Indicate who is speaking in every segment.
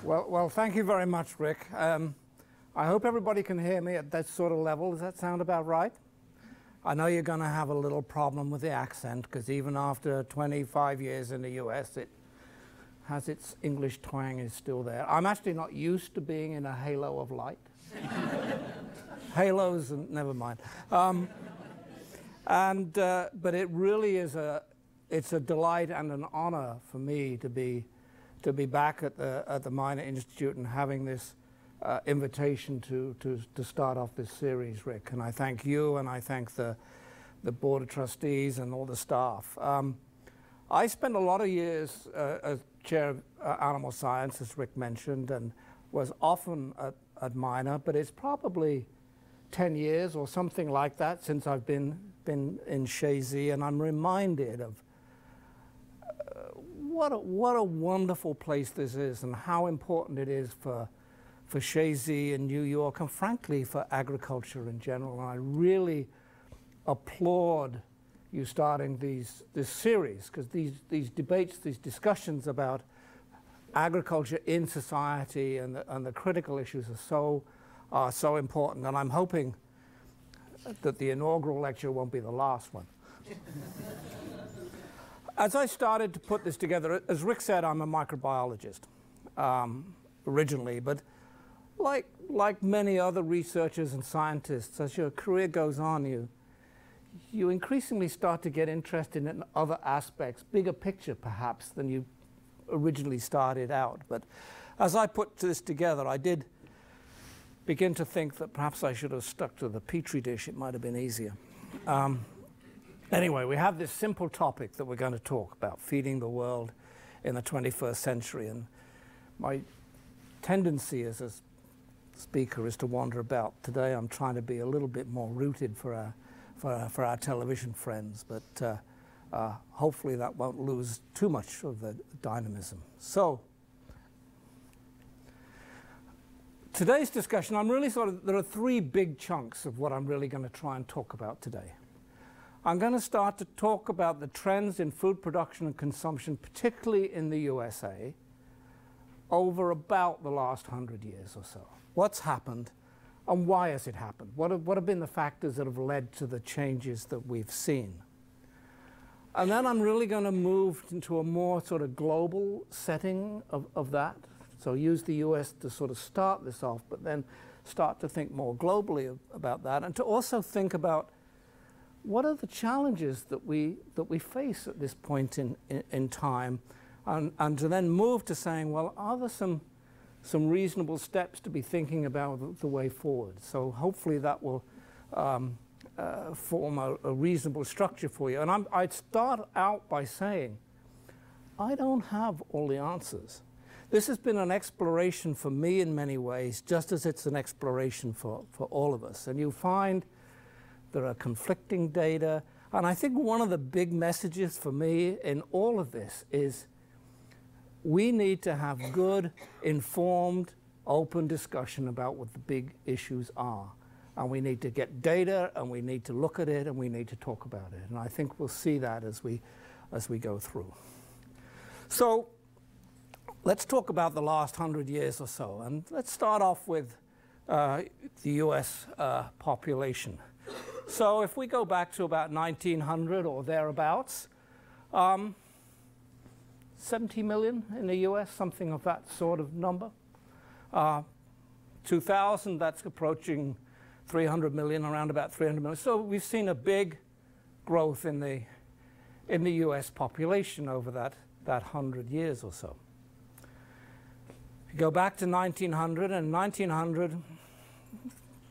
Speaker 1: Well, thank you very much, Rick. I hope everybody can hear me at that sort of level. Does that sound about right? I know you're going to have a little problem with the accent, because even after 25 years in the US, it has its English twang is still there. I'm actually not used to being in a halo of light. Halos, and never mind. But it really is it's a delight and an honor for me to be back at the Minor Institute and having this invitation to start off this series, Rick. And I thank you, and I thank the Board of Trustees and all the staff. I spent a lot of years as chair of animal science, as Rick mentioned, and was often at Minor, but it's probably 10 years or something like that since I've been in Chazy, and I'm reminded of what a wonderful place this is, and how important it is for Chazy in New York, and frankly for agriculture in general. And I really applaud you starting this series, because these debates, these discussions about agriculture in society and the critical issues are so important. And I'm hoping that the inaugural lecture won't be the last one. As I started to put this together, as Rick said, I'm a microbiologist originally, but like many other researchers and scientists, as your career goes on, you increasingly start to get interested in other aspects, bigger picture perhaps than you originally started out. But as I put this together, I did begin to think that perhaps I should have stuck to the Petri dish. It might have been easier. Anyway, we have this simple topic that we're going to talk about, feeding the world in the 21st century. And my tendency as a speaker is to wander about. Today I'm trying to be a little bit more rooted for our television friends, but hopefully that won't lose too much of the dynamism. So today's discussion, there are three big chunks of what I'm really going to try and talk about today. I'm going to start to talk about the trends in food production and consumption, particularly in the USA, over about the last 100 years or so. What's happened, and why has it happened? What have been the factors that have led to the changes that we've seen? And then I'm really going to move into a more sort of global setting of that. So use the US to sort of start this off, but then start to think more globally about that, and to also think about what are the challenges that we face at this point in time, and to then move to saying, well, are there some reasonable steps to be thinking about the way forward? So hopefully that will form a reasonable structure for you. And I'd start out by saying, I don't have all the answers. This has been an exploration for me in many ways, just as it's an exploration for all of us. And you find there are conflicting data. And I think one of the big messages for me in all of this is we need to have good, informed, open discussion about what the big issues are. And we need to get data, and we need to look at it, and we need to talk about it. And I think we'll see that as we go through. So let's talk about the last 100 years or so. And let's start off with the US population. So if we go back to about 1900 or thereabouts, 70 million in the US, something of that sort of number. 2000, that's approaching 300 million, around about 300 million. So we've seen a big growth in the US population over that 100 years or so. If you go back to 1900, and 1900,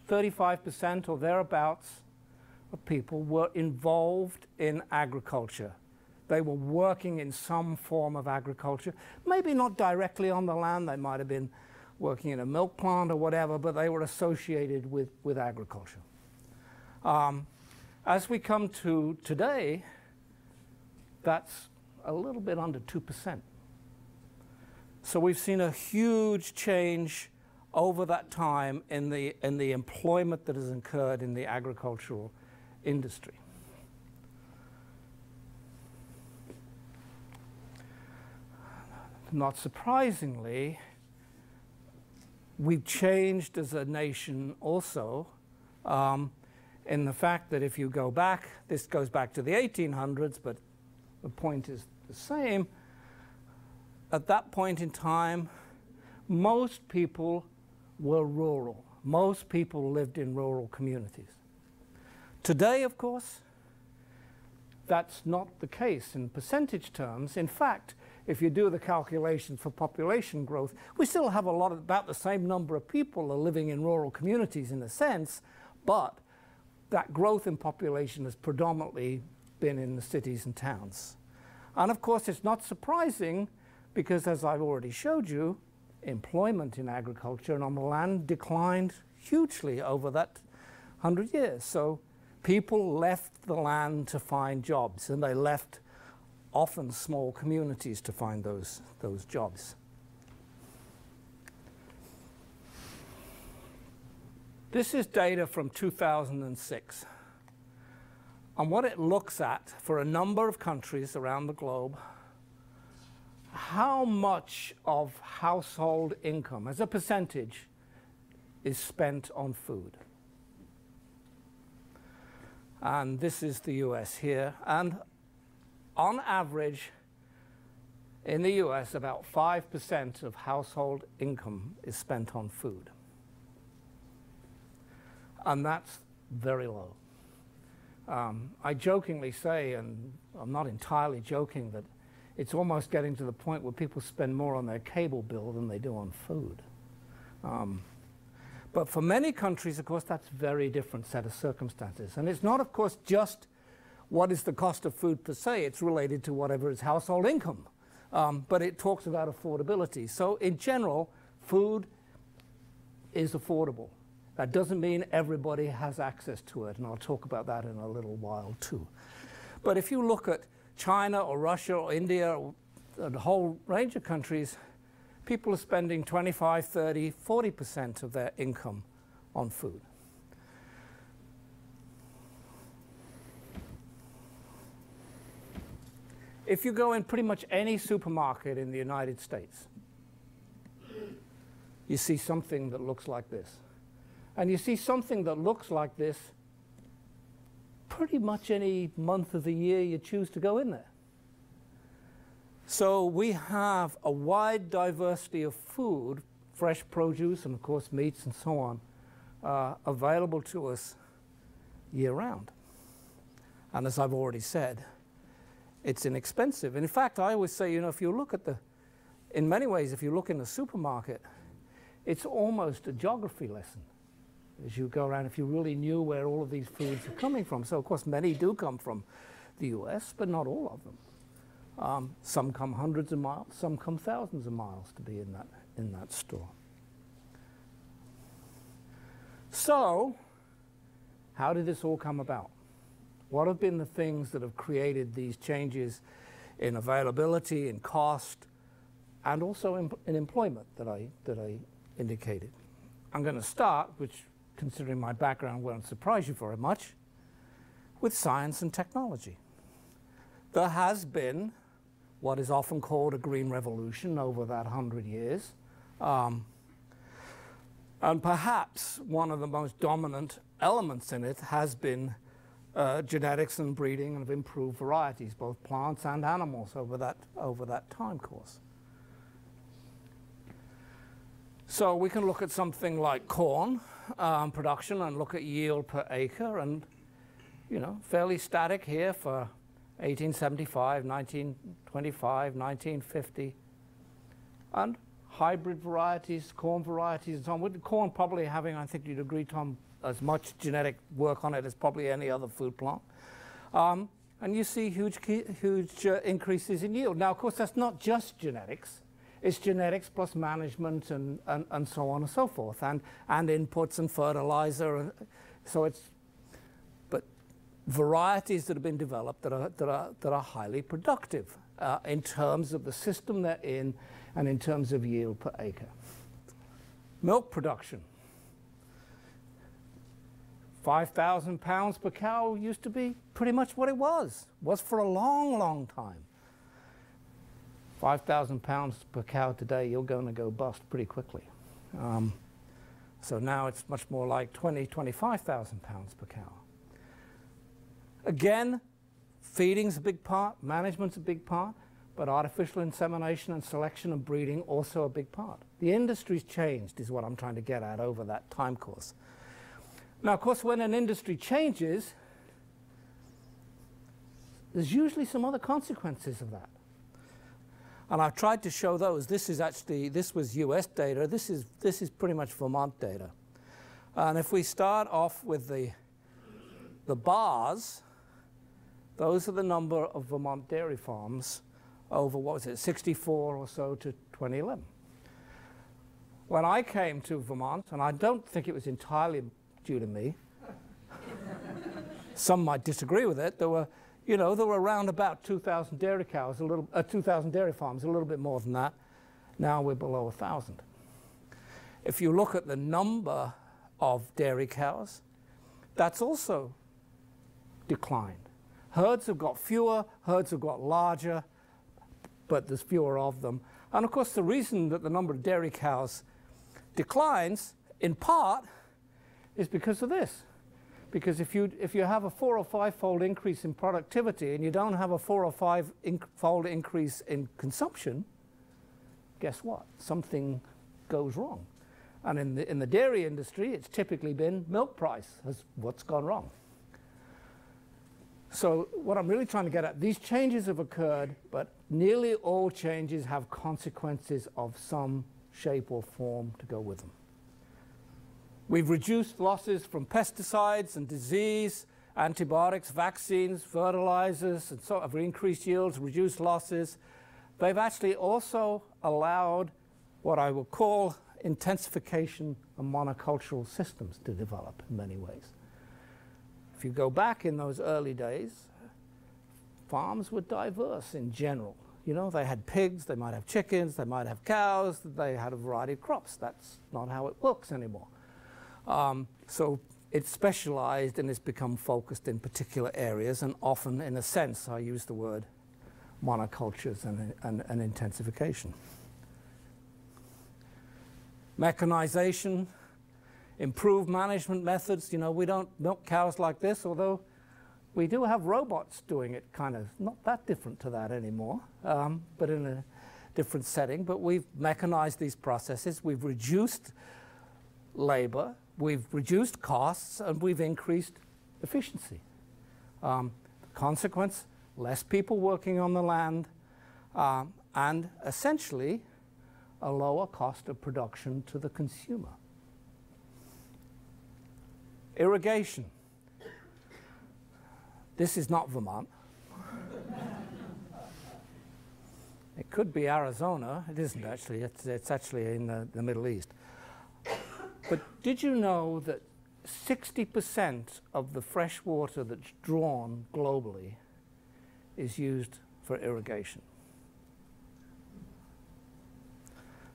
Speaker 1: 35% or thereabouts of people were involved in agriculture. They were working in some form of agriculture, maybe not directly on the land. They might have been working in a milk plant or whatever, but they were associated with agriculture. As we come to today, that's a little bit under 2%. So we've seen a huge change over that time in the employment that has occurred in the agricultural industry. Not surprisingly, We've changed as a nation also in the fact that if you go back, this goes back to the 1800s, but the point is the same. At that point in time, most people were rural. Most people lived in rural communities. Today, of course, that's not the case in percentage terms. In fact, if you do the calculations for population growth, we still have about the same number of people are living in rural communities in a sense, but that growth in population has predominantly been in the cities and towns. And of course, it's not surprising because, as I've already showed you, employment in agriculture and on the land declined hugely over that 100 years. So people left the land to find jobs, and they left often small communities to find those jobs. This is data from 2006. And what it looks at for a number of countries around the globe, how much of household income as a percentage is spent on food. And this is the US here. And on average, in the US, about 5% of household income is spent on food. And that's very low. I jokingly say, and I'm not entirely joking, that it's almost getting to the point where people spend more on their cable bill than they do on food. But for many countries, of course, that's a very different set of circumstances. And it's not, of course, just what is the cost of food per se. It's related to whatever is household income. But it talks about affordability. So in general, food is affordable. That doesn't mean everybody has access to it, and I'll talk about that in a little while too. But if you look at China or Russia or India or a whole range of countries, people are spending 25, 30, 40% of their income on food. If you go in pretty much any supermarket in the United States, you see something that looks like this. And you see something that looks like this pretty much any month of the year you choose to go in there. So we have a wide diversity of food, fresh produce, and of course meats and so on, available to us year-round. And as I've already said, it's inexpensive. And in fact, I always say, you know, if you look at in many ways, if you look in the supermarket, it's almost a geography lesson. As you go around, if you really knew where all of these foods are coming from. So, of course, many do come from the US, but not all of them. Some come hundreds of miles, some come thousands of miles to be in that store. So, how did this all come about? What have been the things that have created these changes in availability, in cost, and also in employment that I indicated? I'm going to start, which, considering my background, won't surprise you very much, with science and technology. There has been what is often called a green revolution over that 100 years. And perhaps one of the most dominant elements in it has been genetics and breeding of improved varieties, both plants and animals, over that time course. So we can look at something like corn production and look at yield per acre, and fairly static here for 1875, 1925, 1950, and hybrid varieties, corn varieties, and so on. With corn probably having, I think you'd agree, Tom, as much genetic work on it as probably any other food plant. And you see huge increases in yield. Now, of course, that's not just genetics. It's genetics plus management and so on and so forth, and inputs and fertilizer. And so but varieties that have been developed that are highly productive in terms of the system they're in and in terms of yield per acre. Milk production. 5,000 pounds per cow used to be pretty much what it was for a long, long time. 5,000 pounds per cow today, you're going to go bust pretty quickly. So now it's much more like 25,000 pounds per cow. Again, feeding's a big part, management's a big part, but artificial insemination and selection and breeding also a big part. The industry's changed is what I'm trying to get at over that time course. Now, of course, when an industry changes, there's usually some other consequences of that. And I've tried to show those. This was US data. This is pretty much Vermont data. And if we start off with the bars, those are the number of Vermont dairy farms over, what was it, 64 or so to 2011. When I came to Vermont, and I don't think it was entirely due to me, some might disagree with it, there were around about 2,000 dairy cows, 2,000 dairy farms, a little bit more than that. Now we're below 1,000. If you look at the number of dairy cows, that's also declined. Herds have got fewer, herds have got larger, but there's fewer of them. And of course, the reason that the number of dairy cows declines, in part, is because of this. Because if you have a 4 or 5-fold increase in productivity and you don't have a 4 or 5-fold increase in consumption, guess what? Something goes wrong. And in the dairy industry, it's typically been milk price as what's gone wrong. So what I'm really trying to get at, these changes have occurred, but nearly all changes have consequences of some shape or form to go with them. We've reduced losses from pesticides and disease, antibiotics, vaccines, fertilizers, and so have increased yields, reduced losses. They've actually also allowed what I will call intensification of monocultural systems to develop in many ways. If you go back in those early days, farms were diverse in general. You know, they had pigs, they might have chickens, they might have cows, they had a variety of crops. That's not how it works anymore. So it's specialized and it's become focused in particular areas, and often, in a sense, I use the word monocultures and intensification. Mechanization, improved management methods. You know, we don't milk cows like this, although we do have robots doing it, kind of not that different to that anymore, but in a different setting. But we've mechanized these processes, we've reduced labor, we've reduced costs, and we've increased efficiency. The consequence, less people working on the land, and essentially a lower cost of production to the consumer. Irrigation. This is not Vermont. It could be Arizona. It isn't actually. It's actually in the Middle East. But did you know that 60% of the fresh water that's drawn globally is used for irrigation?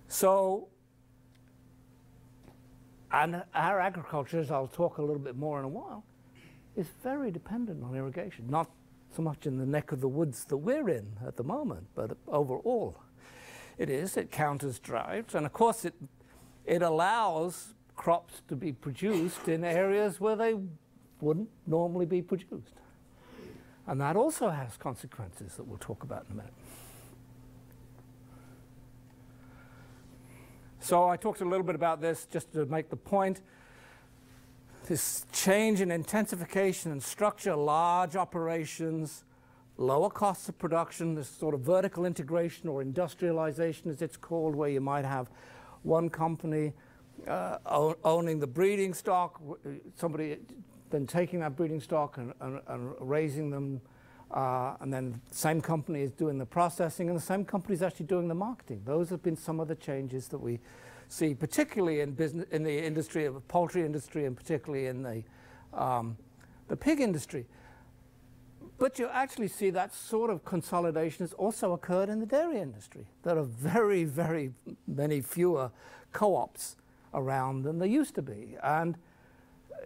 Speaker 1: So, and our agriculture, as I'll talk a little bit more in a while, is very dependent on irrigation. Not so much in the neck of the woods that we're in at the moment, but overall it is. It counters droughts, and of course it allows crops to be produced in areas where they wouldn't normally be produced. And that also has consequences that we'll talk about in a minute. So I talked a little bit about this just to make the point. This change in intensification and structure, large operations, lower costs of production, this sort of vertical integration or industrialization as it's called, where you might have one company owning the breeding stock, somebody then taking that breeding stock and raising them, and then the same company is doing the processing, and the same company is actually doing the marketing. Those have been some of the changes that we see, particularly in business, in the industry of the poultry industry, and particularly in the pig industry. But you actually see that sort of consolidation has also occurred in the dairy industry. There are very, very many fewer co-ops around than there used to be. And,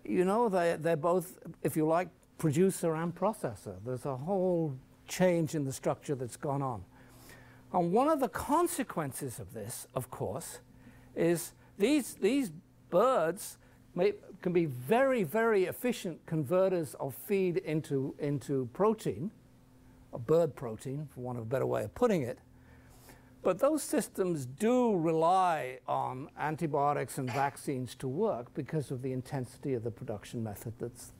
Speaker 1: you know, they're both, if you like, producer and processor. There's a whole change in the structure that's gone on. And one of the consequences of this, of course, is these birds can be very, very efficient converters of feed into protein, or bird protein, for want of a better way of putting it. But those systems do rely on antibiotics and vaccines to work because of the intensity of the production method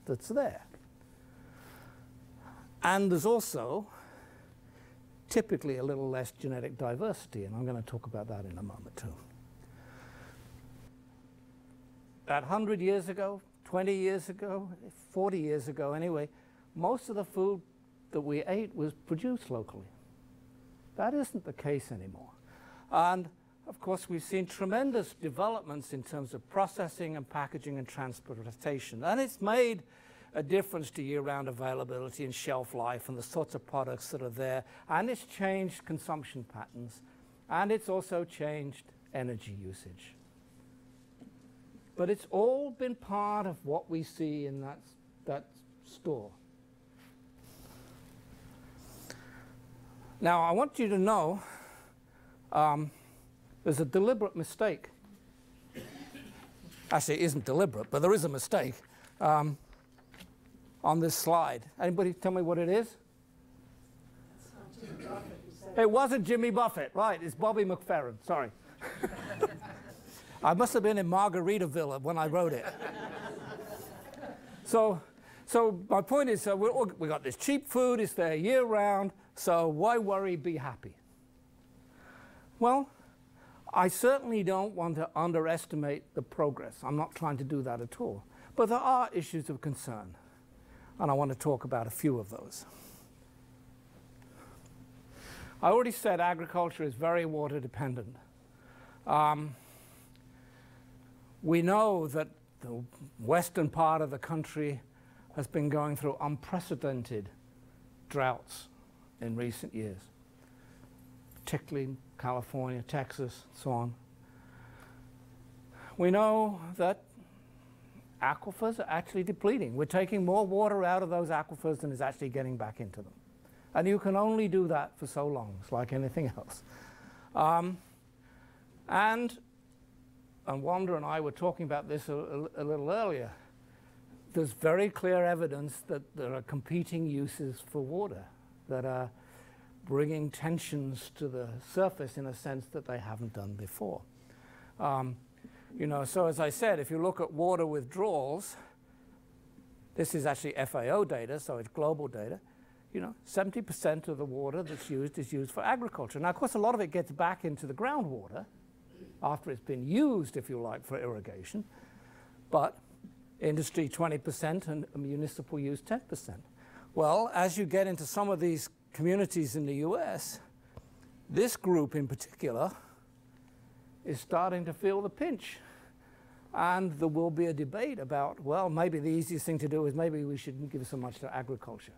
Speaker 1: that's there. And there's also typically a little less genetic diversity, and I'm going to talk about that in a moment too. That 100 years ago, 20 years ago, 40 years ago anyway, most of the food that we ate was produced locally. That isn't the case anymore. And of course, we've seen tremendous developments in terms of processing and packaging and transportation. And it's made a difference to year-round availability and shelf life and the sorts of products that are there. And it's changed consumption patterns. And it's also changed energy usage. But it's all been part of what we see in that store. Now, I want you to know there's a deliberate mistake. Actually, it isn't deliberate, but there is a mistake on this slide. Anybody tell me what it is? It wasn't Jimmy Buffett, right? It's Bobby McFerrin, sorry. I must have been in Margaritaville when I wrote it. So my point is, we got this cheap food, it's there year-round, so why worry, be happy? Well, I certainly don't want to underestimate the progress. I'm not trying to do that at all. But there are issues of concern, and I want to talk about a few of those. I already said agriculture is very water dependent. We know that the western part of the country has been going through unprecedented droughts in recent years, particularly in California, Texas, and so on. We know that aquifers are actually depleting. We're taking more water out of those aquifers than is actually getting back into them. And you can only do that for so long. It's like anything else. And Wanda and I were talking about this a little earlier. There's very clear evidence that there are competing uses for water that are bringing tensions to the surface in a sense that they haven't done before. You know, so as I said, if you look at water withdrawals, this is actually FAO data, so it's global data. You know, 70% of the water that's used is used for agriculture. Now, of course, a lot of it gets back into the groundwater after it's been used, if you like, for irrigation. But industry 20% and municipal use 10%. Well, as you get into some of these communities in the US, this group in particular is starting to feel the pinch. And there will be a debate about, well, maybe the easiest thing to do is maybe we shouldn't give so much to agriculture.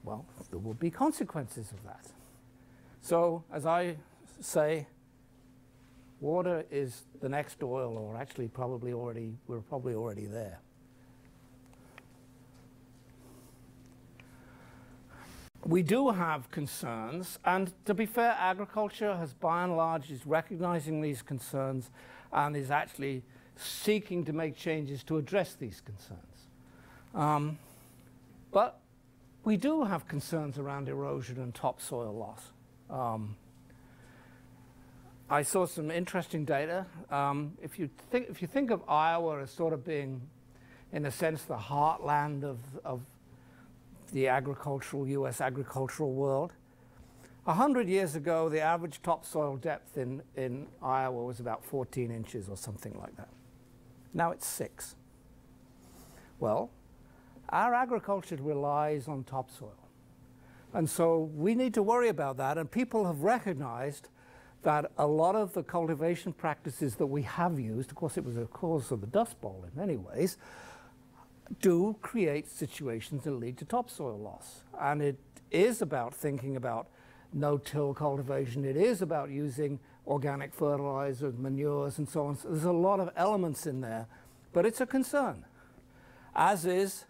Speaker 1: Well, there will be consequences of that. So, as I say, water is the next oil, or actually we're probably already there. We do have concerns, and to be fair, agriculture has by and large is recognizing these concerns and is actually seeking to make changes to address these concerns. But we do have concerns around erosion and topsoil loss. I saw some interesting data. If you think of Iowa as sort of being, in a sense, the heartland of the US agricultural world, 100 years ago, the average topsoil depth in Iowa was about 14 inches or something like that. Now it's 6. Well, our agriculture relies on topsoil. And so we need to worry about that. And people have recognized that a lot of the cultivation practices that we have used, of course it was a cause of the Dust Bowl in many ways, do create situations that lead to topsoil loss. And it is about thinking about no-till cultivation. It is about using organic fertilizers, manures, and so on. So there's a lot of elements in there. But it's a concern, as is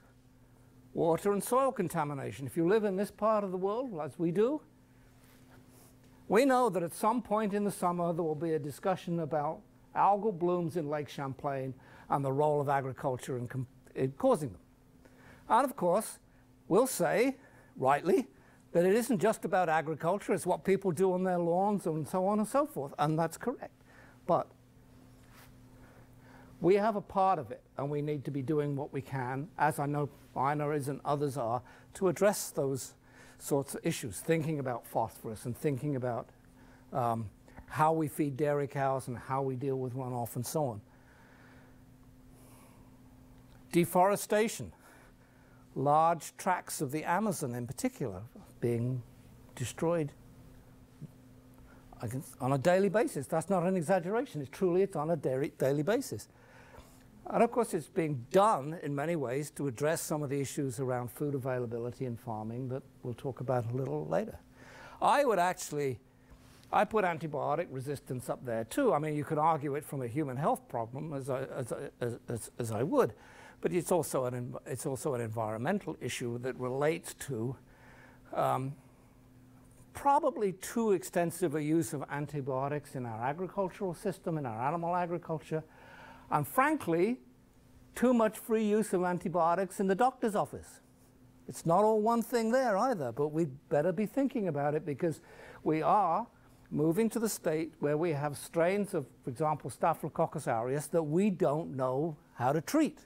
Speaker 1: water and soil contamination. If you live in this part of the world, as we do, we know that at some point in the summer there will be a discussion about algal blooms in Lake Champlain and the role of agriculture in causing them. And of course, we'll say, rightly, that it isn't just about agriculture, it's what people do on their lawns and so on and so forth, and that's correct. But we have a part of it, and we need to be doing what we can, as I know Ina is and others are, to address those sorts of issues, thinking about phosphorus and thinking about how we feed dairy cows and how we deal with runoff and so on. Deforestation. Large tracts of the Amazon in particular being destroyed on a daily basis. That's not an exaggeration. It's on a daily basis. And of course, it's being done in many ways to address some of the issues around food availability and farming that we'll talk about a little later. I put antibiotic resistance up there too. I mean, you could argue it from a human health problem, as I would, but it's also an environmental issue that relates to probably too extensive a use of antibiotics in our agricultural system, in our animal agriculture, and frankly, too much free use of antibiotics in the doctor's office. It's not all one thing there either, but we'd better be thinking about it because we are moving to the state where we have strains of, for example, Staphylococcus aureus that we don't know how to treat.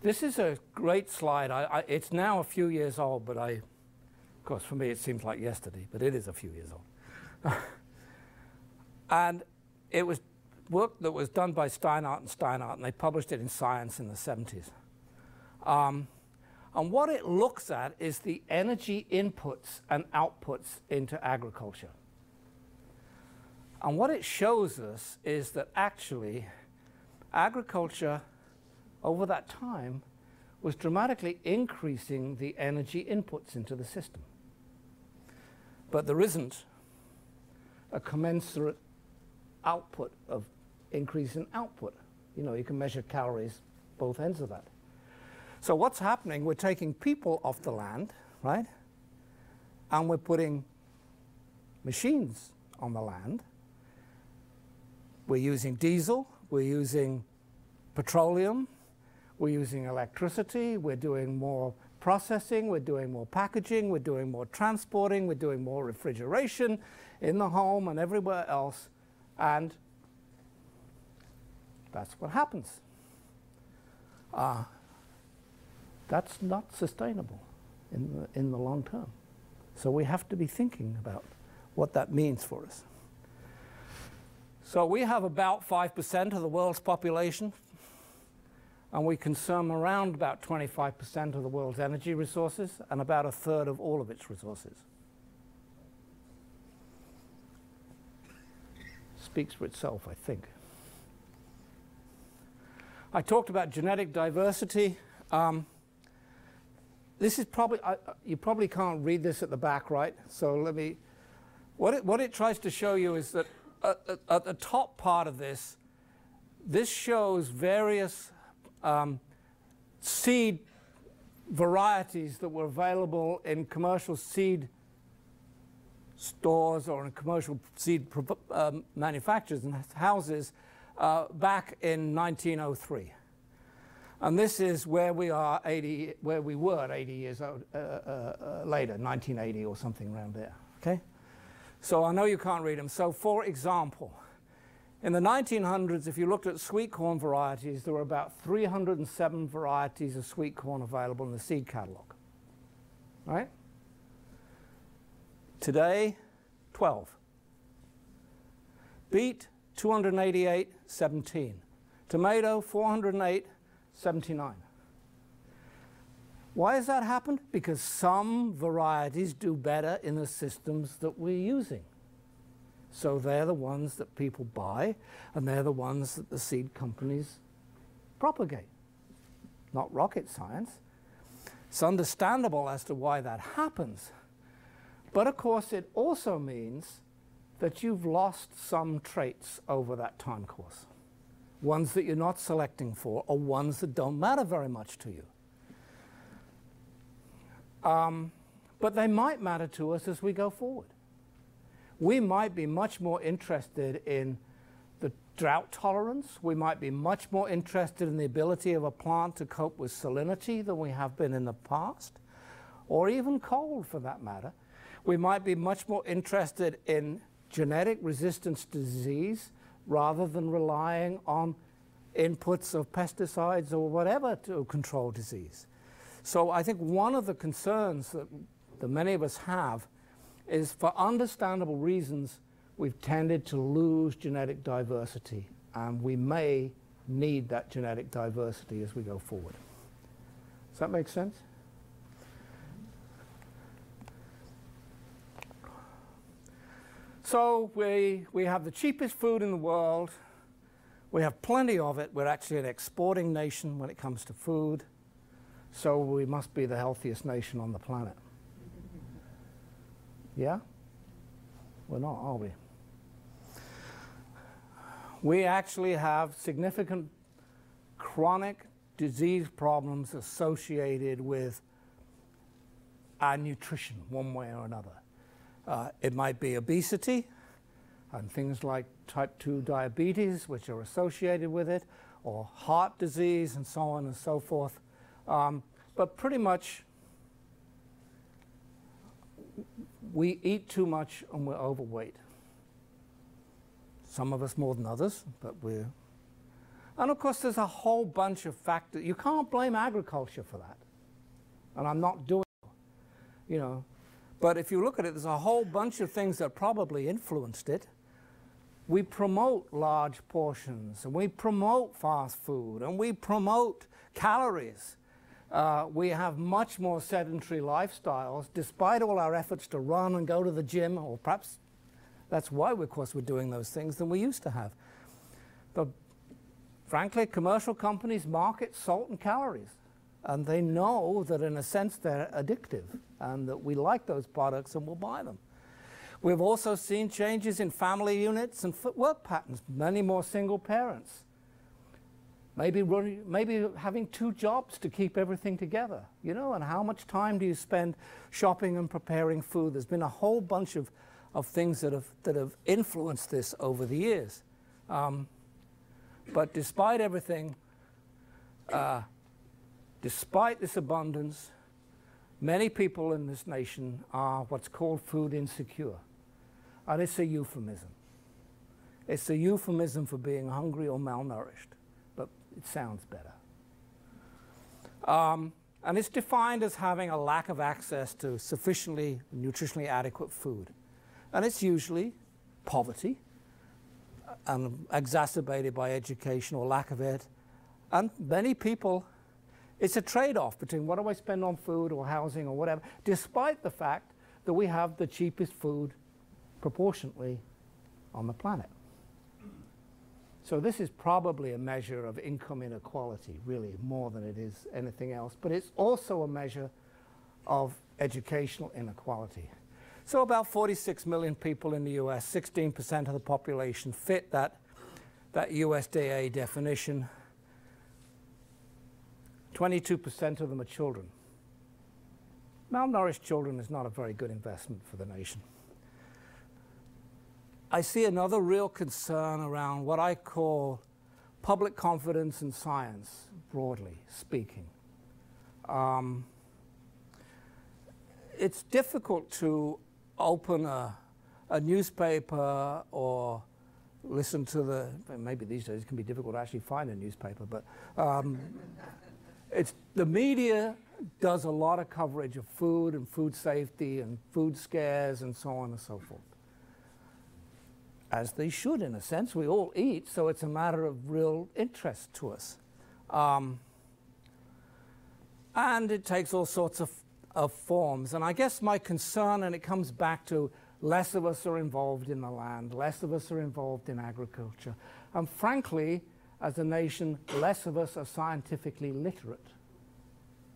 Speaker 1: This is a great slide. It's now a few years old, but of course, for me, it seems like yesterday, but it is a few years old. And it was work that was done by Steinhardt, and they published it in Science in the 70s. And what it looks at is the energy inputs and outputs into agriculture. And what it shows us is that actually agriculture over that time was dramatically increasing the energy inputs into the system. But there isn't a commensurate output of increase in output. You know, you can measure calories both ends of that. So what's happening, we're taking people off the land, right? And we're putting machines on the land. We're using diesel, we're using petroleum, we're using electricity, we're doing more processing, we're doing more packaging, we're doing more transporting, we're doing more refrigeration in the home and everywhere else, and that's what happens. That's not sustainable in the long term. So we have to be thinking about what that means for us. So we have about 5% of the world's population, and we consume around about 25% of the world's energy resources and about a third of all of its resources. Speaks for itself, I think. I talked about genetic diversity. This is probably, you probably can't read this at the back, right? So let me, what it tries to show you is that at the top part of this, this shows various seed varieties that were available in commercial seed stores or in commercial seed manufacturers and houses back in 1903. And this is where we are where we were 80 years old, later, 1980 or something around there. Okay? So I know you can't read them. So for example, in the 1900s, if you looked at sweet corn varieties, there were about 307 varieties of sweet corn available in the seed catalog. Right? Today, 12. Beet, 288, 17. Tomato, 408, 79. Why has that happened? Because some varieties do better in the systems that we're using. So they're the ones that people buy, and they're the ones that the seed companies propagate. Not rocket science. It's understandable as to why that happens. But of course, it also means that you've lost some traits over that time course. Ones that you're not selecting for, or ones that don't matter very much to you. But they might matter to us as we go forward. we might be much more interested in the drought tolerance. We might be much more interested in the ability of a plant to cope with salinity than we have been in the past, or even cold for that matter. We might be much more interested in genetic resistance to disease rather than relying on inputs of pesticides or whatever to control disease. So I think one of the concerns that many of us have is, for understandable reasons, we've tended to lose genetic diversity, and we may need that genetic diversity as we go forward. Does that make sense? So we have the cheapest food in the world. We have plenty of it. We're actually an exporting nation when it comes to food. So we must be the healthiest nation on the planet. Yeah? We're not, are we? We actually have significant chronic disease problems associated with our nutrition, one way or another. It might be obesity and things like type 2 diabetes, which are associated with it, or heart disease and so on and so forth. But pretty much we eat too much and we're overweight. Some of us more than others, but we're... And of course there's a whole bunch of factors. You can't blame agriculture for that. And I'm not doing it, you know. But if you look at it, there's a whole bunch of things that probably influenced it. We promote large portions, and we promote fast food, and we promote calories. We have much more sedentary lifestyles, despite all our efforts to run and go to the gym, or perhaps that's why, of course, we're doing those things than we used to have. But frankly, commercial companies market salt and calories. And they know that, in a sense, they're addictive and that we like those products and we'll buy them. We've also seen changes in family units and work patterns, many more single parents. Maybe having 2 jobs to keep everything together, you know, and how much time do you spend shopping and preparing food? There's been a whole bunch of things that have influenced this over the years. But despite everything, despite this abundance, many people in this nation are what's called food insecure. And it's a euphemism. It's a euphemism for being hungry or malnourished, but it sounds better. And it's defined as having a lack of access to sufficiently nutritionally adequate food. And it's usually poverty, and exacerbated by education or lack of it. And many people, it's a trade-off between what do I spend on food or housing or whatever, despite the fact that we have the cheapest food proportionately on the planet. So this is probably a measure of income inequality, really, more than it is anything else. But it's also a measure of educational inequality. So about 46 million people in the US, 16% of the population fit that USDA definition. 22% of them are children. Malnourished children is not a very good investment for the nation. I see another real concern around what I call public confidence in science, broadly speaking. It's difficult to open a newspaper or listen to maybe these days it can be difficult to actually find a newspaper, but the media does a lot of coverage of food and food safety and food scares and so on and so forth. As they should, in a sense. We all eat, so it's a matter of real interest to us. And it takes all sorts of forms. And I guess my concern, and it comes back to less of us are involved in the land, less of us are involved in agriculture. And frankly, as a nation, less of us are scientifically literate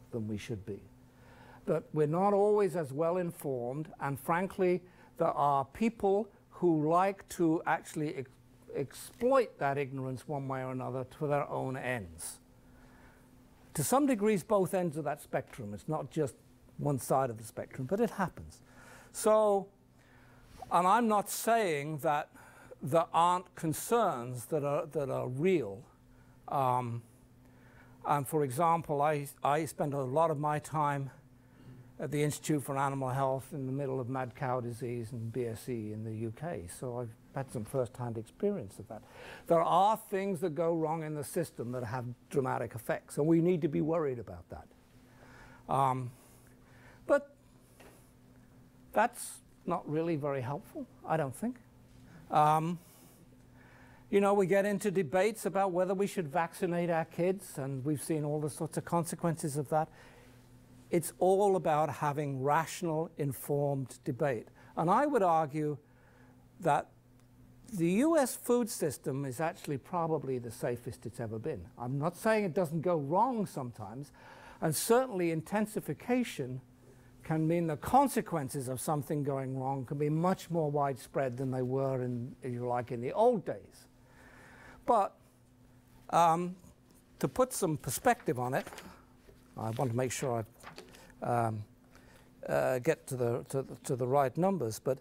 Speaker 1: than we should be. But we're not always as well informed, and frankly, there are people who like to actually exploit that ignorance one way or another to their own ends. To some degrees, both ends of that spectrum. It's not just one side of the spectrum, but it happens. So And I'm not saying that there aren't concerns that are real. And for example, I spend a lot of my time at the Institute for Animal Health in the middle of mad cow disease and BSE in the UK. So I've had some first-hand experience of that. There are things that go wrong in the system that have dramatic effects, and we need to be worried about that. But that's not really very helpful, I don't think. You know, we get into debates about whether we should vaccinate our kids, and we've seen all the sorts of consequences of that. It's all about having rational, informed debate. And I would argue that the US food system is actually probably the safest it's ever been. I'm not saying it doesn't go wrong sometimes, and certainly intensification can mean the consequences of something going wrong can be much more widespread than they were in, if you like, in the old days. But to put some perspective on it, I want to make sure I get to the right numbers. But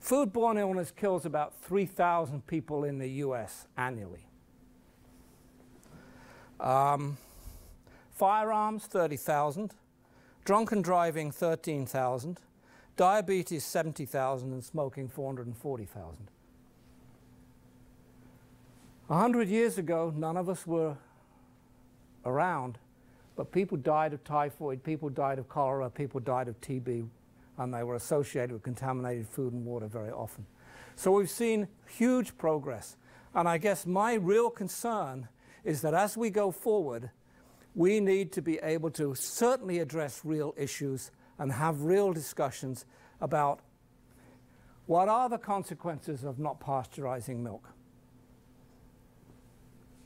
Speaker 1: foodborne illness kills about 3,000 people in the US annually. Firearms, 30,000. Drunken driving, 13,000. Diabetes, 70,000. And smoking, 440,000. 100 years ago, none of us were around, but people died of typhoid, people died of cholera, people died of TB, and they were associated with contaminated food and water very often. So we've seen huge progress. And I guess my real concern is that as we go forward, we need to be able to certainly address real issues and have real discussions about what are the consequences of not pasteurizing milk.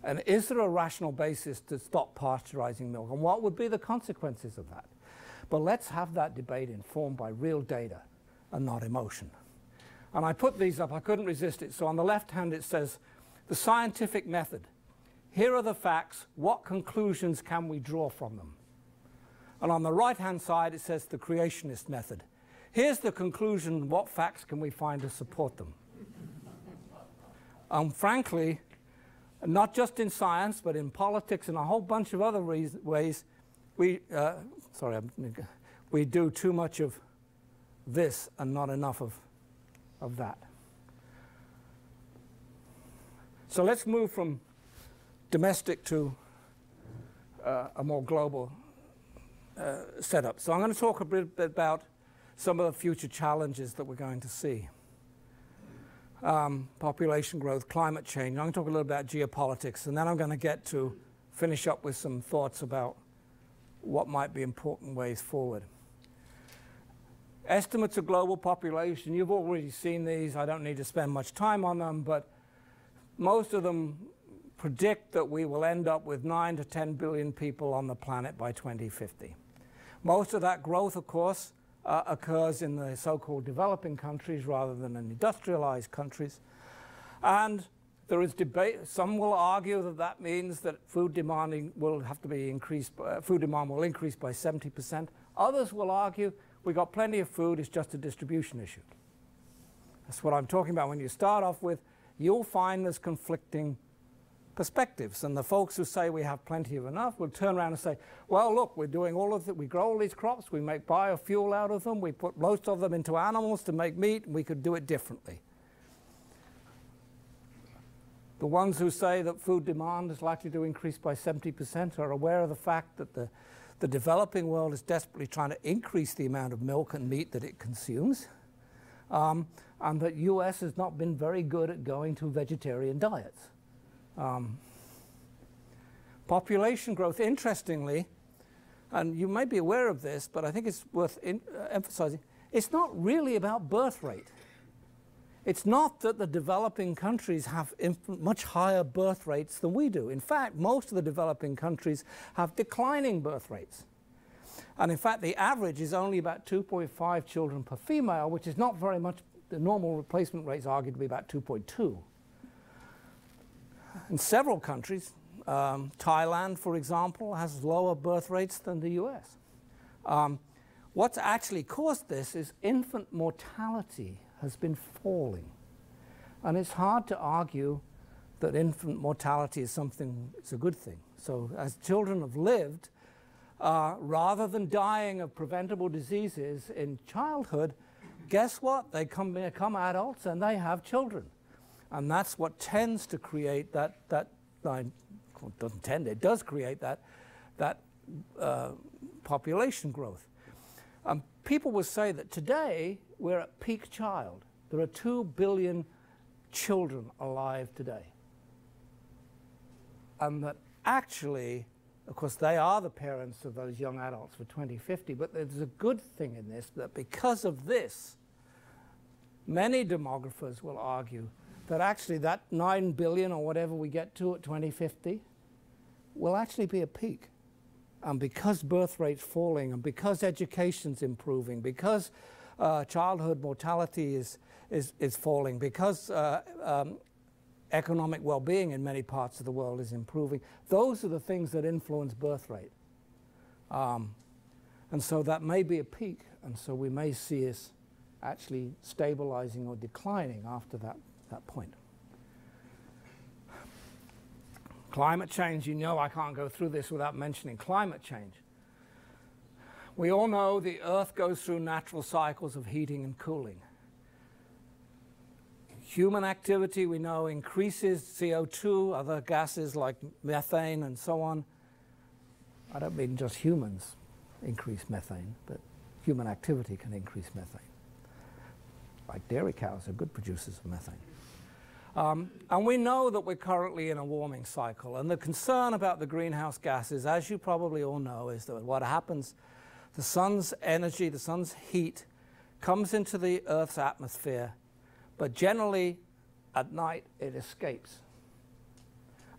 Speaker 1: And is there a rational basis to stop pasteurizing milk? And what would be the consequences of that? But let's have that debate informed by real data and not emotion. And I put these up. I couldn't resist it. So on the left hand, it says, the scientific method. Here are the facts. What conclusions can we draw from them? And on the right-hand side, it says the creationist method. Here's the conclusion. What facts can we find to support them? Frankly, not just in science, but in politics and a whole bunch of other ways, we do too much of this and not enough of that. So let's move from domestic to a more global setup. So I'm going to talk a bit about some of the future challenges that we're going to see. Population growth, climate change. I'm going to talk a little about geopolitics, and then I'm going to finish up with some thoughts about what might be important ways forward. Estimates of global population, you've already seen these. I don't need to spend much time on them, but most of them predict that we will end up with 9 to 10 billion people on the planet by 2050. Most of that growth, of course, occurs in the so-called developing countries rather than in industrialized countries. And there is debate. Some will argue that that means that food demand will have to be increased. Food demand will increase by 70%. Others will argue we've got plenty of food, it's just a distribution issue. That's what I'm talking about. When you start off with, you'll find there's conflicting perspectives. And the folks who say we have plenty of enough will turn around and say, well, look, we're doing all of it. We grow all these crops. We make biofuel out of them. We put most of them into animals to make meat, and we could do it differently. The ones who say that food demand is likely to increase by 70% are aware of the fact that the developing world is desperately trying to increase the amount of milk and meat that it consumes, and that US has not been very good at going to vegetarian diets. Population growth, interestingly, and you may be aware of this, but I think it's worth emphasizing, it's not really about birth rate. It's not that the developing countries have much higher birth rates than we do. In fact, most of the developing countries have declining birth rates. And in fact, the average is only about 2.5 children per female, which is not very much. The normal replacement rate is argued to be about 2.2. In several countries, Thailand, for example, has lower birth rates than the US. What's actually caused this is infant mortality has been falling. And it's hard to argue that infant mortality is something, it's a good thing. So as children have lived, rather than dying of preventable diseases in childhood, guess what? They become adults and they have children. And that's what tends to create it does create that population growth. People will say that today we're at peak child. There are 2 billion children alive today. And that actually, of course, they are the parents of those young adults for 2050, but there's a good thing in this, that because of this, many demographers will argue that actually that 9 billion or whatever we get to at 2050 will actually be a peak. And because birth rate's falling, and because education's improving, because childhood mortality is falling, because economic well-being in many parts of the world is improving, those are the things that influence birth rate. And so that may be a peak, and so we may see us actually stabilizing or declining after that point. Climate change, you know I can't go through this without mentioning climate change. We all know the Earth goes through natural cycles of heating and cooling. Human activity, we know, increases CO2, other gases like methane and so on. I don't mean just humans increase methane, but human activity can increase methane. Like dairy cows are good producers of methane. And we know that we're currently in a warming cycle. And the concern about the greenhouse gases, as you probably all know, is that what happens, the sun's energy, the sun's heat, comes into the Earth's atmosphere, but generally at night it escapes.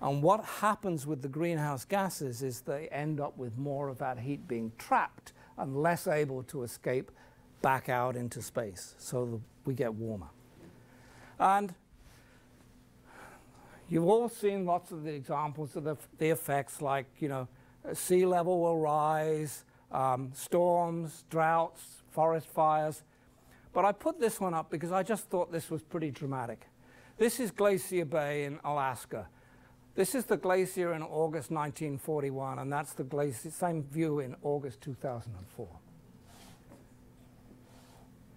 Speaker 1: And what happens with the greenhouse gases is they end up with more of that heat being trapped and less able to escape back out into space, so we get warmer. And you've all seen lots of the examples of the effects, like, you know, sea level will rise, storms, droughts, forest fires. But I put this one up because I just thought this was pretty dramatic. This is Glacier Bay in Alaska. This is the glacier in August 1941, and that's the glacier, same view in August 2004.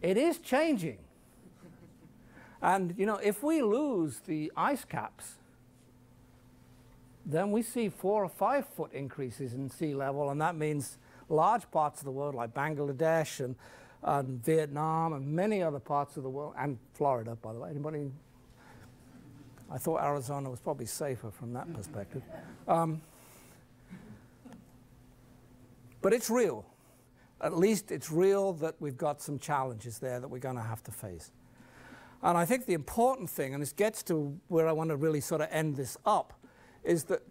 Speaker 1: It is changing. And, you know, if we lose the ice caps, then we see 4 or 5 foot increases in sea level, and that means large parts of the world like Bangladesh and Vietnam and many other parts of the world, and Florida, by the way. Anybody? I thought Arizona was probably safer from that perspective. But it's real. At least it's real that we've got some challenges there that we're going to have to face. And I think the important thing, and this gets to where I want to really sort of end this up, is that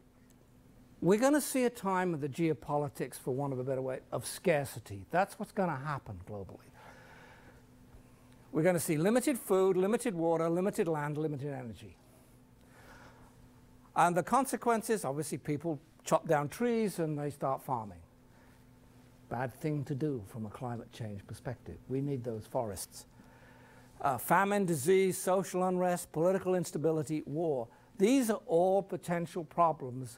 Speaker 1: we're going to see a time of the geopolitics, for want of a better way, of scarcity. That's what's going to happen globally. We're going to see limited food, limited water, limited land, limited energy. And the consequences, obviously, people chop down trees and they start farming. Bad thing to do from a climate change perspective. We need those forests. Famine, disease, social unrest, political instability, war. These are all potential problems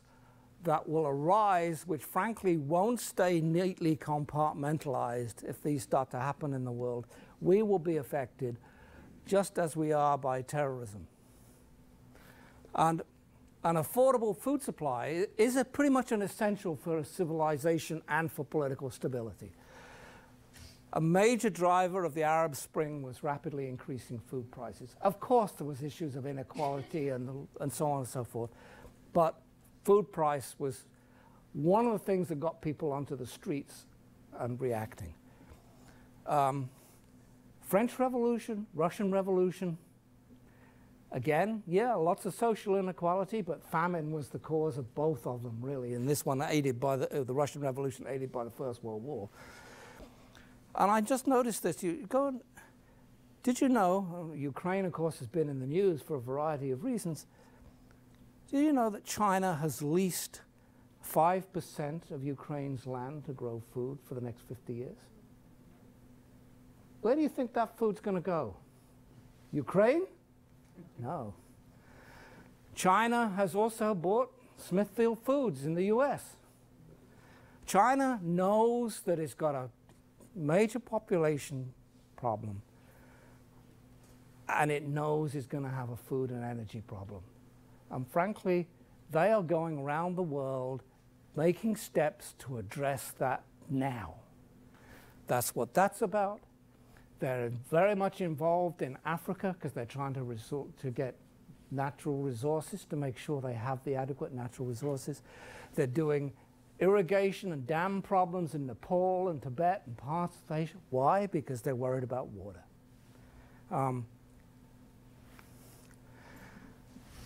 Speaker 1: that will arise, which frankly won't stay neatly compartmentalized if these start to happen in the world. We will be affected just as we are by terrorism. And an affordable food supply is pretty much an essential for civilization and for political stability. A major driver of the Arab Spring was rapidly increasing food prices. Of course, there was issues of inequality and so on and so forth, but food price was one of the things that got people onto the streets and reacting. French Revolution, Russian Revolution, again, yeah, lots of social inequality, but famine was the cause of both of them, really. And this one aided by the Russian Revolution, aided by the First World War. And I just noticed this. Did you know, Ukraine, of course, has been in the news for a variety of reasons. Do you know that China has leased 5% of Ukraine's land to grow food for the next 50 years? where do you think that food's going to go? Ukraine? No. China has also bought Smithfield Foods in the US. China knows that it's got a major population problem, and it knows it's going to have a food and energy problem. And frankly, they are going around the world making steps to address that now. That's what that's about. They're very much involved in Africa because they're trying to get natural resources to make sure they have the adequate natural resources. They're doing irrigation and dam problems in Nepal and Tibet and parts of Asia. Why? Because they're worried about water.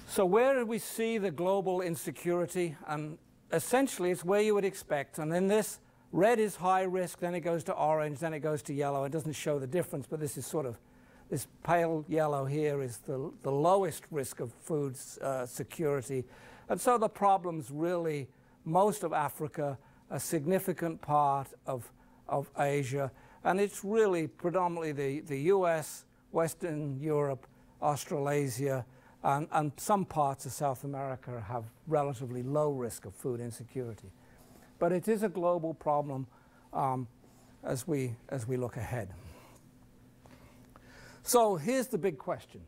Speaker 1: So where do we see the global insecurity? And essentially, it's where you would expect. And then this red is high risk, then it goes to orange, then it goes to yellow. It doesn't show the difference, but this is sort of, this pale yellow here is the lowest risk of food security. And so the problem's really most of Africa, a significant part of Asia, and it's really predominantly the US, Western Europe, Australasia, and some parts of South America have relatively low risk of food insecurity. But it is a global problem as we look ahead. So here's the big question.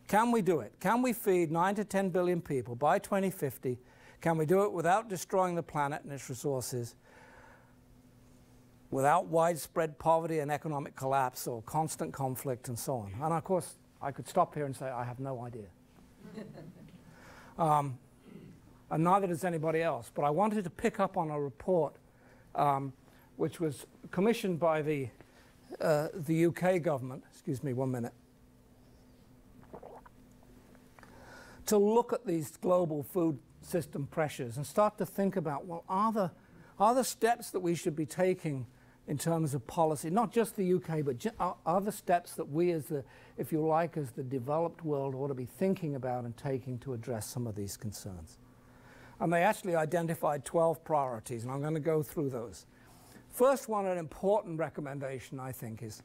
Speaker 1: Can we do it? Can we feed 9 to 10 billion people by 2050? Can we do it without destroying the planet and its resources, without widespread poverty and economic collapse or constant conflict and so on? And of course, I could stop here and say, I have no idea. And neither does anybody else. But I wanted to pick up on a report which was commissioned by the UK government, excuse me 1 minute, to look at these global food system pressures and start to think about, well, are the steps that we should be taking in terms of policy, not just the UK, but are the steps that we as the, if you like, as the developed world ought to be thinking about and taking to address some of these concerns. And they actually identified 12 priorities, and I'm going to go through those. First one, an important recommendation, I think, is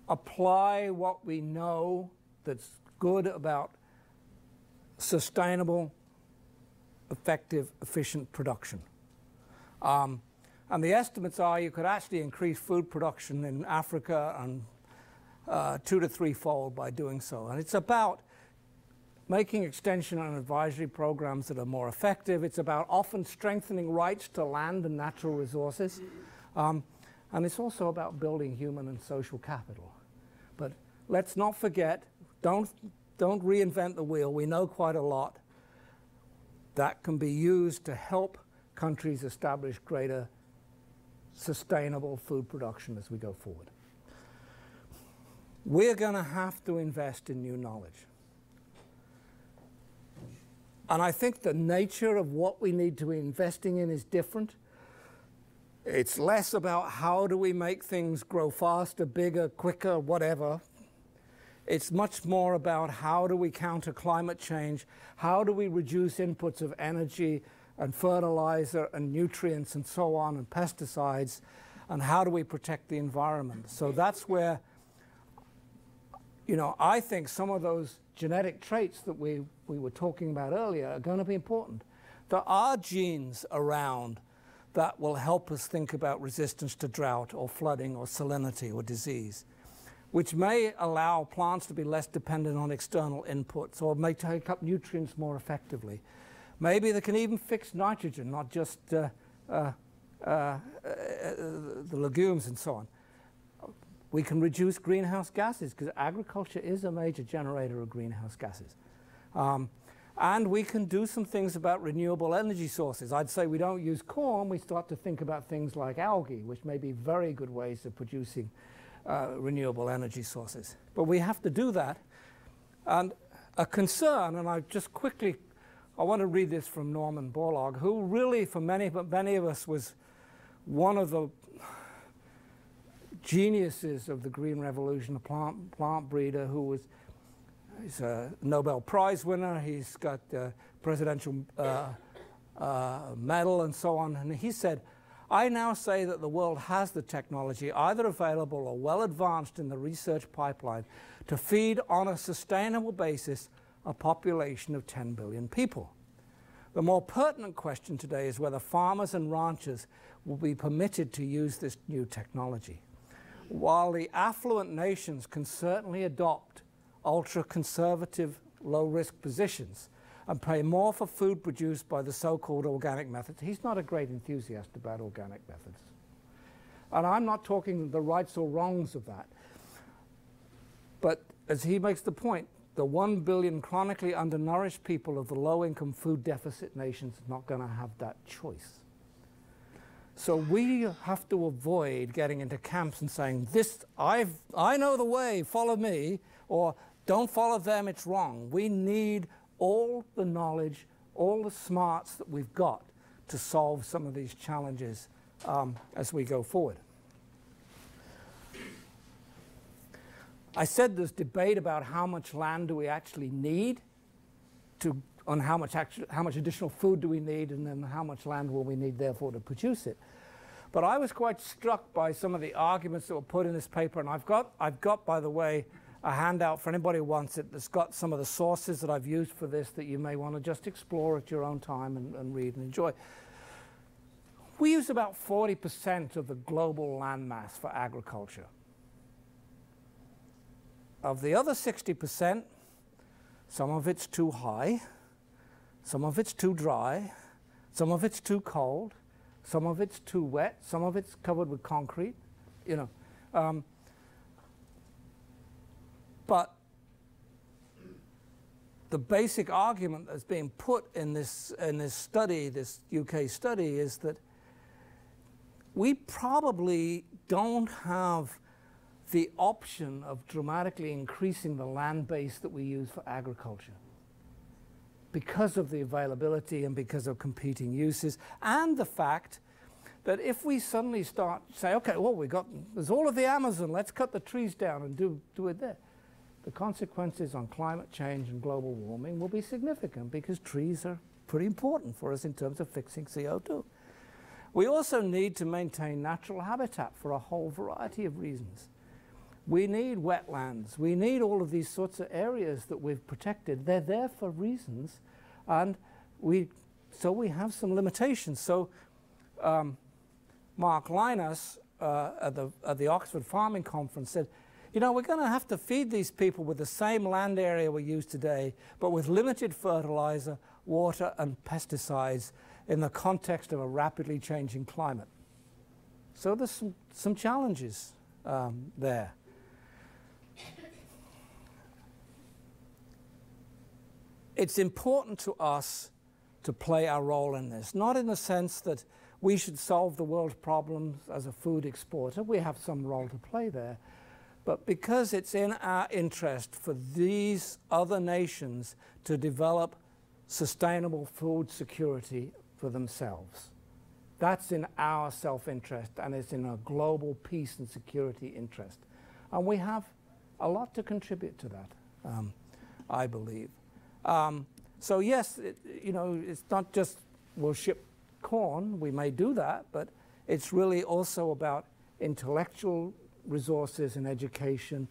Speaker 1: apply what we know that's good about sustainable, effective, efficient production. And the estimates are you could actually increase food production in Africa and 2 to 3-fold by doing so. And it's about making extension and advisory programs that are more effective. It's about often strengthening rights to land and natural resources. And it's also about building human and social capital. But let's not forget, don't reinvent the wheel. We know quite a lot that can be used to help countries establish greater sustainable food production as we go forward. We're going to have to invest in new knowledge. And I think the nature of what we need to be investing in is different. It's less about how do we make things grow faster, bigger, quicker, whatever. It's much more about how do we counter climate change, how do we reduce inputs of energy and fertilizer and nutrients and so on and pesticides, and how do we protect the environment. So that's where, you know, I think some of those genetic traits that we were talking about earlier are going to be important. There are genes around that will help us think about resistance to drought or flooding or salinity or disease, which may allow plants to be less dependent on external inputs or may take up nutrients more effectively. Maybe they can even fix nitrogen, not just the legumes and so on. We can reduce greenhouse gases because agriculture is a major generator of greenhouse gases. And we can do some things about renewable energy sources. I'd say we don't use corn, we start to think about things like algae, which may be very good ways of producing renewable energy sources. But we have to do that. And a concern, and I just quickly, I want to read this from Norman Borlaug, who really, for many of us, was one of the geniuses of the Green Revolution, a plant breeder who was, he's a Nobel Prize winner, he's got a presidential medal and so on. And he said, I now say that the world has the technology either available or well advanced in the research pipeline to feed on a sustainable basis a population of 10 billion people. The more pertinent question today is whether farmers and ranchers will be permitted to use this new technology. While the affluent nations can certainly adopt ultra-conservative, low-risk positions and pay more for food produced by the so-called organic methods, he's not a great enthusiast about organic methods. And I'm not talking the rights or wrongs of that. But as he makes the point, the 1 billion chronically undernourished people of the low-income food deficit nations are not going to have that choice. So we have to avoid getting into camps and saying, I know the way, follow me, or don't follow them, it's wrong. We need all the knowledge, all the smarts that we've got to solve some of these challenges as we go forward. I said there's debate about how much land do we actually need on how much additional food do we need, and then how much land will we need, therefore, to produce it. But I was quite struck by some of the arguments that were put in this paper, and I've got, by the way, a handout for anybody who wants it that's got some of the sources that I've used for this that you may want to just explore at your own time and read and enjoy. We use about 40% of the global land mass for agriculture. Of the other 60%, some of it's too high, some of it's too dry, some of it's too cold, some of it's too wet, some of it's covered with concrete, you know. But the basic argument that's being put in this study, this UK study, is that we probably don't have the option of dramatically increasing the land base that we use for agriculture because of the availability and because of competing uses, and the fact that if we suddenly start to say, okay, well, there's all of the Amazon, let's cut the trees down and do it there. The consequences on climate change and global warming will be significant because trees are pretty important for us in terms of fixing CO2. We also need to maintain natural habitat for a whole variety of reasons. We need wetlands. We need all of these sorts of areas that we've protected. They're there for reasons, and so we have some limitations. So Mark Linus at the Oxford Farming Conference said, you know, we're going to have to feed these people with the same land area we use today, but with limited fertilizer, water, and pesticides in the context of a rapidly changing climate. So there's some challenges there. It's important to us to play our role in this, not in the sense that we should solve the world's problems as a food exporter. We have some role to play there. But because it's in our interest for these other nations to develop sustainable food security for themselves. That's in our self-interest, and it's in a global peace and security interest. And we have a lot to contribute to that, I believe. So yes, it's not just we'll ship corn. We may do that, but it's really also about intellectual resources and education.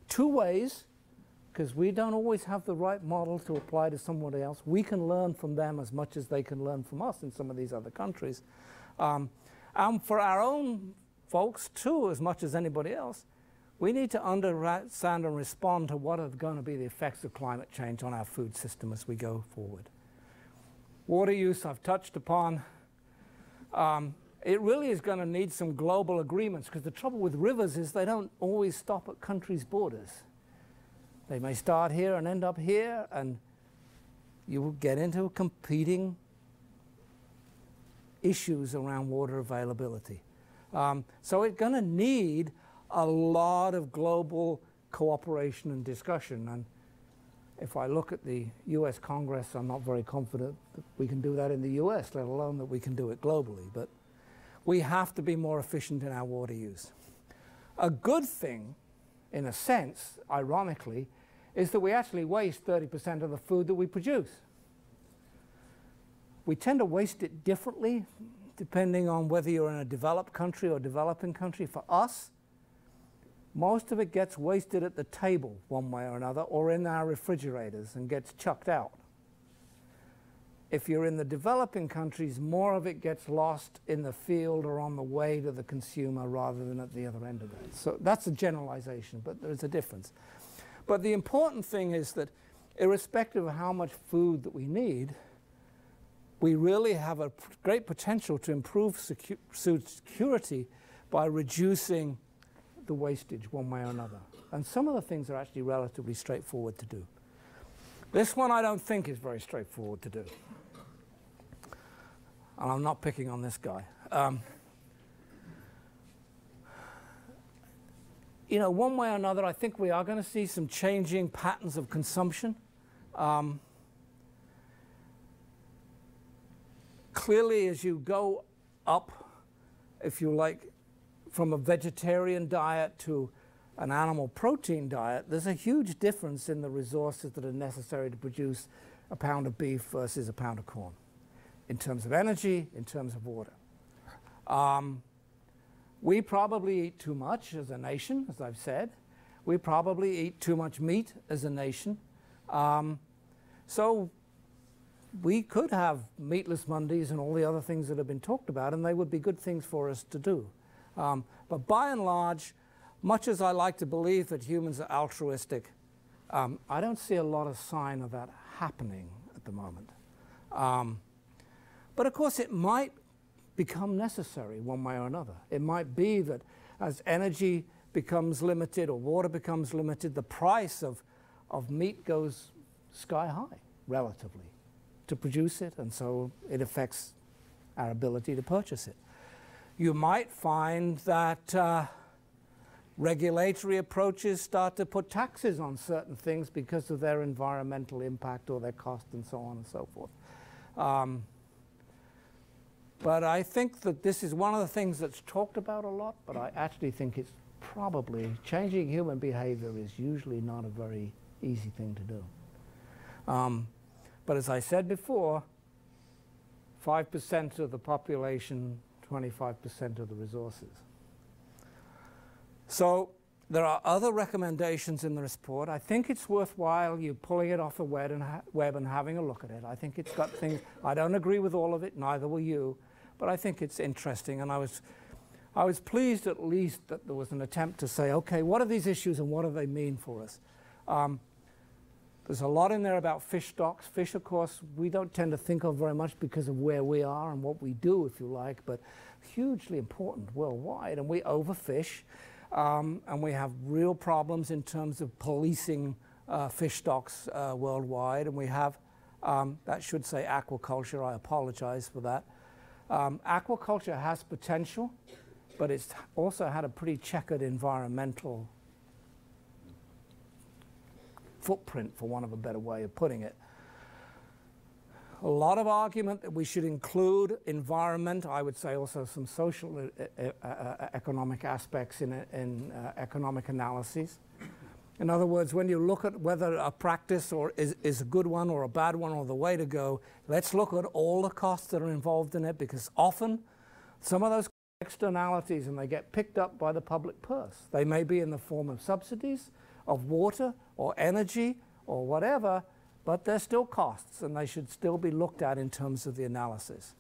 Speaker 1: Two ways, because we don't always have the right model to apply to somebody else. We can learn from them as much as they can learn from us in some of these other countries. And for our own folks, too, as much as anybody else, we need to understand and respond to what are going to be the effects of climate change on our food system as we go forward. Water use I've touched upon. It really is going to need some global agreements, because the trouble with rivers is they don't always stop at countries' borders. They may start here and end up here, and you will get into competing issues around water availability. So it's going to need a lot of global cooperation and discussion. And if I look at the US Congress, I'm not very confident that we can do that in the US, let alone that we can do it globally. But we have to be more efficient in our water use. A good thing, in a sense, ironically, is that we actually waste 30% of the food that we produce. We tend to waste it differently depending on whether you're in a developed country or developing country. For us, most of it gets wasted at the table one way or another, or in our refrigerators and gets chucked out. If you're in the developing countries, more of it gets lost in the field or on the way to the consumer rather than at the other end of it. So that's a generalization, but there's a difference. But the important thing is that irrespective of how much food that we need, we really have a great potential to improve food security by reducing the wastage one way or another. And some of the things are actually relatively straightforward to do. This one I don't think is very straightforward to do. And I'm not picking on this guy. You know, one way or another, I think we are going to see some changing patterns of consumption. Clearly, as you go up, if you like, from a vegetarian diet to an animal protein diet, there's a huge difference in the resources that are necessary to produce a pound of beef versus a pound of corn, in terms of energy, in terms of water. We probably eat too much as a nation, as I've said. We probably eat too much meat as a nation. So we could have meatless Mondays and all the other things that have been talked about, and they would be good things for us to do. But by and large, much as I like to believe that humans are altruistic, I don't see a lot of sign of that happening at the moment. But of course, it might become necessary one way or another. It might be that as energy becomes limited or water becomes limited, the price of meat goes sky high, relatively, to produce it, and so it affects our ability to purchase it. You might find that regulatory approaches start to put taxes on certain things because of their environmental impact or their cost and so on and so forth. But I think that this is one of the things that's talked about a lot, but I actually think it's probably changing human behavior is usually not a very easy thing to do. But as I said before, 5% of the population, 25% of the resources. So there are other recommendations in the report. I think it's worthwhile you pulling it off the web and having a look at it. I think it's got things, I don't agree with all of it, neither will you, but I think it's interesting. And I was pleased at least that there was an attempt to say, okay, what are these issues and what do they mean for us? There's a lot in there about fish stocks. Fish, of course, we don't tend to think of very much because of where we are and what we do, if you like, but hugely important worldwide. And we overfish, and we have real problems in terms of policing fish stocks worldwide. And we have, that should say aquaculture, I apologize for that. Aquaculture has potential, but it's also had a pretty checkered environmental footprint, for want of a better way of putting it. A lot of argument that we should include environment, I would say also some social economic aspects in economic analyses. In other words, when you look at whether a practice is a good one or a bad one or the way to go, let's look at all the costs that are involved in it, because often some of those externalities, and they get picked up by the public purse. They may be in the form of subsidies, of water or energy or whatever, but they're still costs, and they should still be looked at in terms of the analysis.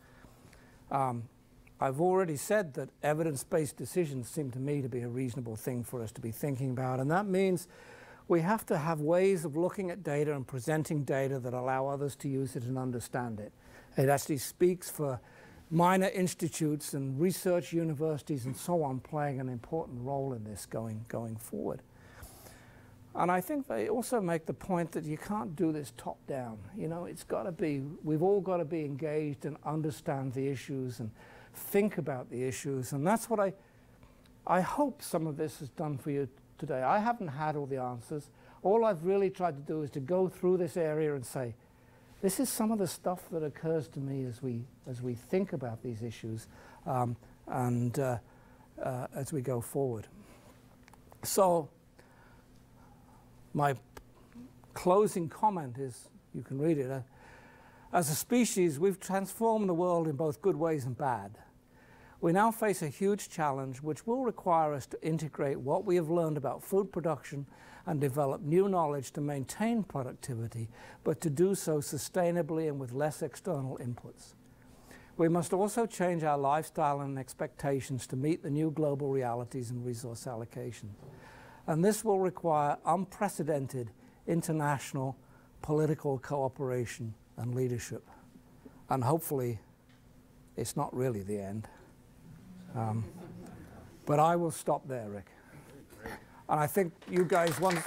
Speaker 1: I've already said that evidence-based decisions seem to me to be a reasonable thing for us to be thinking about, and that means we have to have ways of looking at data and presenting data that allow others to use it and understand it. It actually speaks for minor institutes and research universities and so on playing an important role in this going forward. And I think they also make the point that you can't do this top down. You know, it's got to be, we've all got to be engaged and understand the issues and think about the issues. And that's what I hope some of this has done for you today. I haven't had all the answers. All I've really tried to do is to go through this area and say, this is some of the stuff that occurs to me as we think about these issues and as we go forward. So my closing comment is, you can read it, as a species, we've transformed the world in both good ways and bad. We now face a huge challenge which will require us to integrate what we have learned about food production and develop new knowledge to maintain productivity, but to do so sustainably and with less external inputs. We must also change our lifestyle and expectations to meet the new global realities and resource allocation. And this will require unprecedented international political cooperation and leadership. And hopefully, it's not really the end. But I will stop there, Rick. And I think you guys want